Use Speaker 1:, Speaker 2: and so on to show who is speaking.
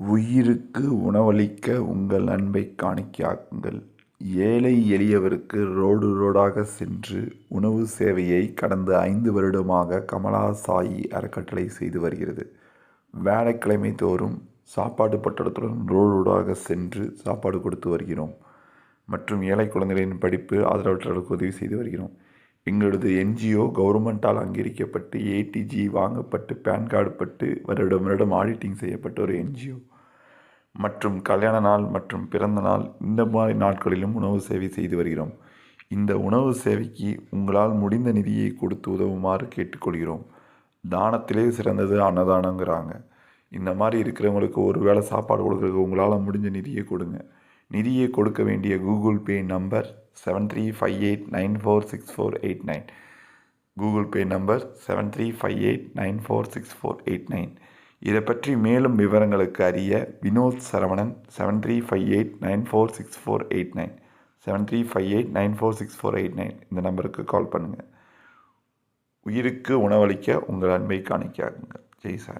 Speaker 1: உயிருக்கு உணவளிக்க உங்கள் அன்பை காணிக்கையாக்குங்கள். ஏழை எளியவருக்கு ரோடு ரோடாக சென்று உணவு சேவையை கடந்த 5 வருடமாக கமலா சாயி அறக்கட்டளை செய்து வருகிறது. வியாழக்கிழமை தோறும் சாப்பாடு பட்டடத்துடன் ரோடு ரோடாக சென்று சாப்பாடு கொடுத்து வருகிறோம். மற்றும் ஏழை குழந்தைகளின் படிப்பு ஆதரவற்றவர்களுக்கு உதவி செய்து வருகிறோம். எங்களது என்ஜிஓ கவர்மெண்ட்டால் அங்கீகரிக்கப்பட்டு ஏடிஜி வாங்கப்பட்டு பேன் கார்டு பட்டு வருடம் ஆடிட்டிங் செய்யப்பட்ட ஒரு என்ஜிஓ. மற்றும் கல்யாண நாள் மற்றும் பிறந்த நாள் இந்த மாதிரி நாட்களிலும் உணவு சேவை செய்து வருகிறோம். இந்த உணவு சேவைக்கு உங்களால் முடிந்த நிதியை கொடுத்து உதவுமாறு கேட்டுக்கொள்கிறோம். தானத்திலே சிறந்தது அன்னதானங்கிறாங்க. இந்த மாதிரி இருக்கிறவங்களுக்கு ஒரு வேளை சாப்பாடு கொடுக்குறதுக்கு உங்களால் முடிஞ்ச நிதியை கொடுங்க. நிதியை கொடுக்க வேண்டிய Google Pay number 7358946489. Google Pay number 7358946489. இதை பற்றி மேலும் விவரங்களுக்கு அறிய வினோத் சரவணன் 7358946489 7358946489 இந்த நம்பருக்கு கால் பண்ணுங்கள். உயிருக்கு உணவளிக்க உங்கள் அன்பை காணிக்கையாக்குங்கள். ஜெய் சார்.